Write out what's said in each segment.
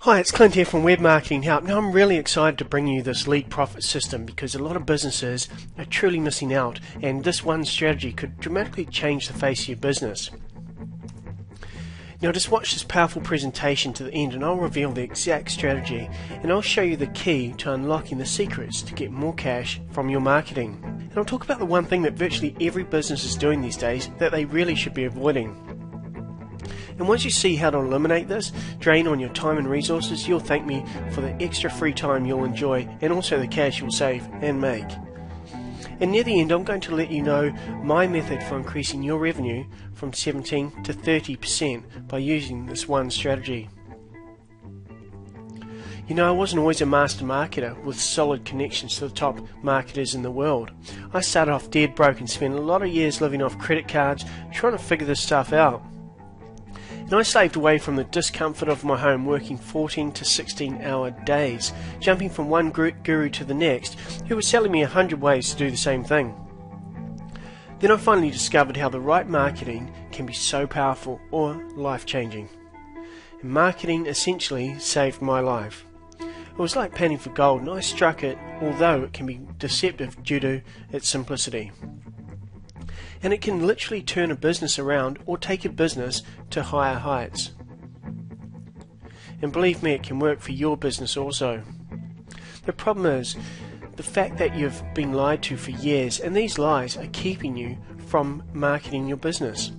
Hi, it's Clint here from Web Marketing Help. Now I'm really excited to bring you this lead profit system because a lot of businesses are truly missing out, and this one strategy could dramatically change the face of your business. Now just watch this powerful presentation to the end and I'll reveal the exact strategy, and I'll show you the key to unlocking the secrets to get more cash from your marketing. And I'll talk about the one thing that virtually every business is doing these days that they really should be avoiding. And once you see how to eliminate this drain on your time and resources, you'll thank me for the extra free time you'll enjoy and also the cash you'll save and make. And near the end, I'm going to let you know my method for increasing your revenue from 17 to 30% by using this one strategy. You know, I wasn't always a master marketer with solid connections to the top marketers in the world. I started off dead broke and spent a lot of years living off credit cards trying to figure this stuff out. And I slaved away from the discomfort of my home, working 14 to 16 hour days, jumping from one guru to the next who was selling me 100 ways to do the same thing. Then I finally discovered how the right marketing can be so powerful or life-changing. And marketing essentially saved my life. It was like panning for gold, and I struck it, although it can be deceptive due to its simplicity. And it can literally turn a business around or take a business to higher heights. And believe me, it can work for your business also. The problem is the fact that you've been lied to for years, and these lies are keeping you from marketing your business.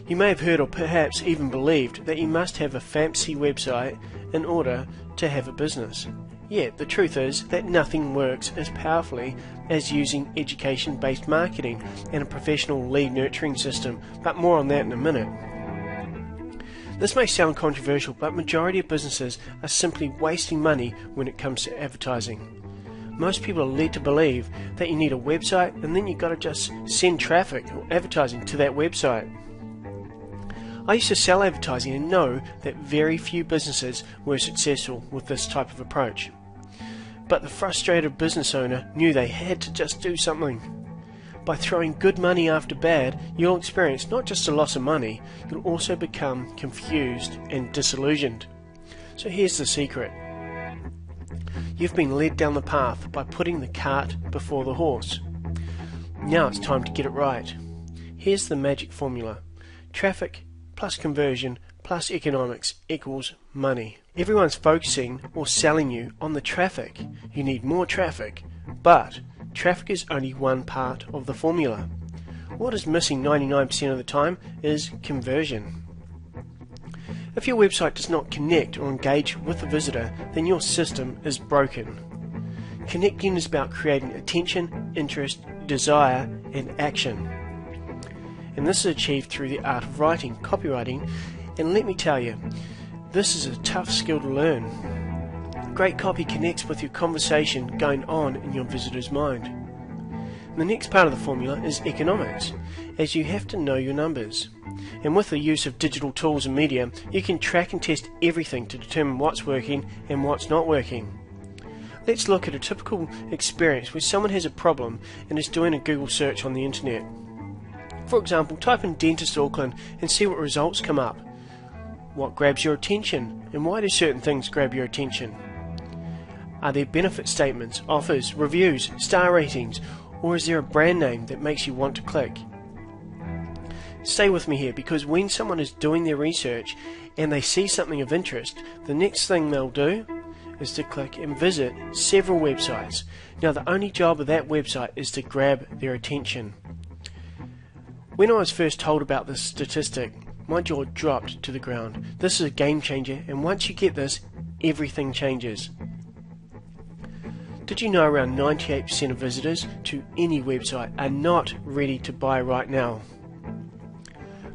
You may have heard or perhaps even believed that you must have a fancy website in order to have a business. Yet the truth is that nothing works as powerfully as using education-based marketing and a professional lead nurturing system, but more on that in a minute. This may sound controversial, but majority of businesses are simply wasting money when it comes to advertising. Most people are led to believe that you need a website and then you've got to just send traffic or advertising to that website. I used to sell advertising and know that very few businesses were successful with this type of approach. But the frustrated business owner knew they had to just do something. By throwing good money after bad, you'll experience not just a loss of money, you'll also become confused and disillusioned. So here's the secret. You've been led down the path by putting the cart before the horse. Now it's time to get it right. Here's the magic formula. Traffic plus conversion plus economics equals money. Everyone's focusing or selling you on the traffic. You need more traffic, but traffic is only one part of the formula. What is missing 99% of the time is conversion. If your website does not connect or engage with the visitor, then your system is broken. Connecting is about creating attention, interest, desire, and action. And this is achieved through the art of writing, copywriting, and let me tell you, this is a tough skill to learn. Great copy connects with your conversation going on in your visitor's mind. And the next part of the formula is economics, as you have to know your numbers. And with the use of digital tools and media, you can track and test everything to determine what's working and what's not working. Let's look at a typical experience where someone has a problem and is doing a Google search on the internet. For example, type in Dentist Auckland and see what results come up. What grabs your attention, and why do certain things grab your attention? Are there benefit statements, offers, reviews, star ratings, or is there a brand name that makes you want to click? Stay with me here, because when someone is doing their research and they see something of interest, the next thing they'll do is to click and visit several websites. Now the only job of that website is to grab their attention. When I was first told about this statistic, my jaw dropped to the ground. This is a game changer, and once you get this, everything changes. Did you know around 98% of visitors to any website are not ready to buy right now?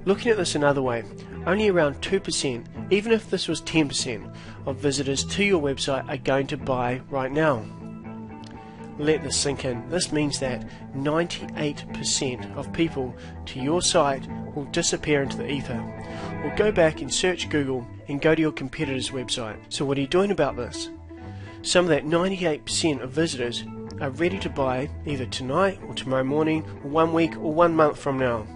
Looking at this another way, only around 2%, even if this was 10%, of visitors to your website are going to buy right now. Let this sink in. This means that 98% of people to your site will disappear into the ether, or go back and search Google and go to your competitor's website. So what are you doing about this? Some of that 98% of visitors are ready to buy either tonight or tomorrow morning, or 1 week or 1 month from now.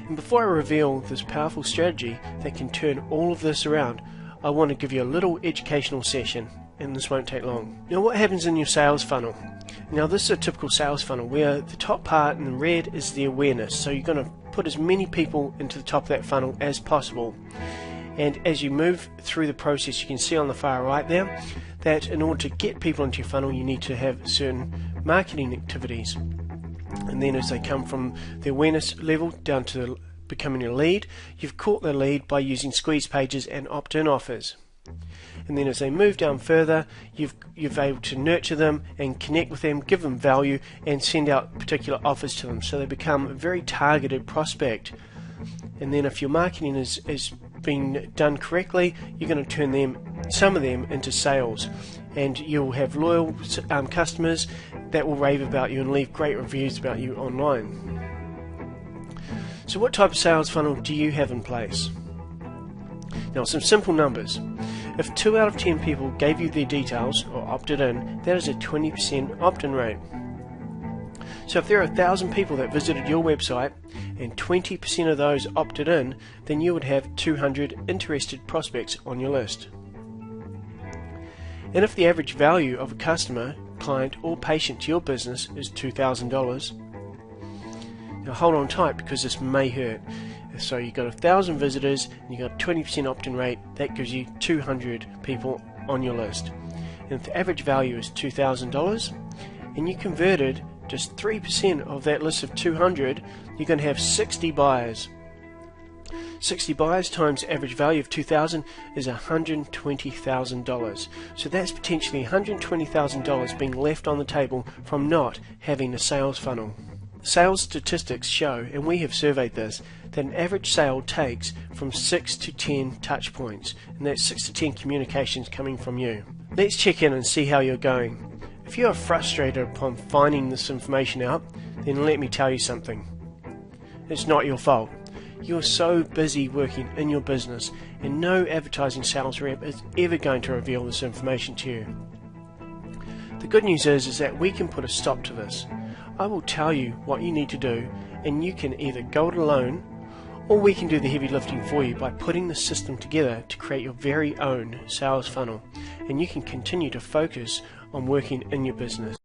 And before I reveal this powerful strategy that can turn all of this around, I want to give you a little educational session, and this won't take long. Now, what happens in your sales funnel? Now, this is a typical sales funnel where the top part in red is the awareness, so you're going to put as many people into the top of that funnel as possible. And as you move through the process, you can see on the far right there that in order to get people into your funnel, you need to have certain marketing activities. And then as they come from the awareness level down to becoming a lead, you've caught the lead by using squeeze pages and opt-in offers. And then as they move down further, you've able to nurture them and connect with them, give them value, and send out particular offers to them, so they become a very targeted prospect. And then if your marketing is being done correctly, you're going to turn some of them into sales, and you'll have loyal customers that will rave about you and leave great reviews about you online. So what type of sales funnel do you have in place? Now, some simple numbers. If 2 out of 10 people gave you their details or opted in, that is a 20% opt-in rate. So if there are 1,000 people that visited your website and 20% of those opted in, then you would have 200 interested prospects on your list. And if the average value of a customer, client or patient to your business is $2,000, now hold on tight because this may hurt. So you've got 1,000 visitors and you've got a 20% opt-in rate, that gives you 200 people on your list. And if the average value is $2,000 and you converted just 3% of that list of 200, you're going to have 60 buyers. 60 buyers times average value of $2,000 is $120,000. So that's potentially $120,000 being left on the table from not having a sales funnel. Sales statistics show, and we have surveyed this, that an average sale takes from 6 to 10 touch points, and that's 6 to 10 communications coming from you. Let's check in and see how you're going. If you are frustrated upon finding this information out, then let me tell you something. It's not your fault. You're so busy working in your business, and no advertising sales rep is ever going to reveal this information to you. The good news is that we can put a stop to this. I will tell you what you need to do, and you can either go it alone, or we can do the heavy lifting for you by putting the system together to create your very own sales funnel, and you can continue to focus on working in your business.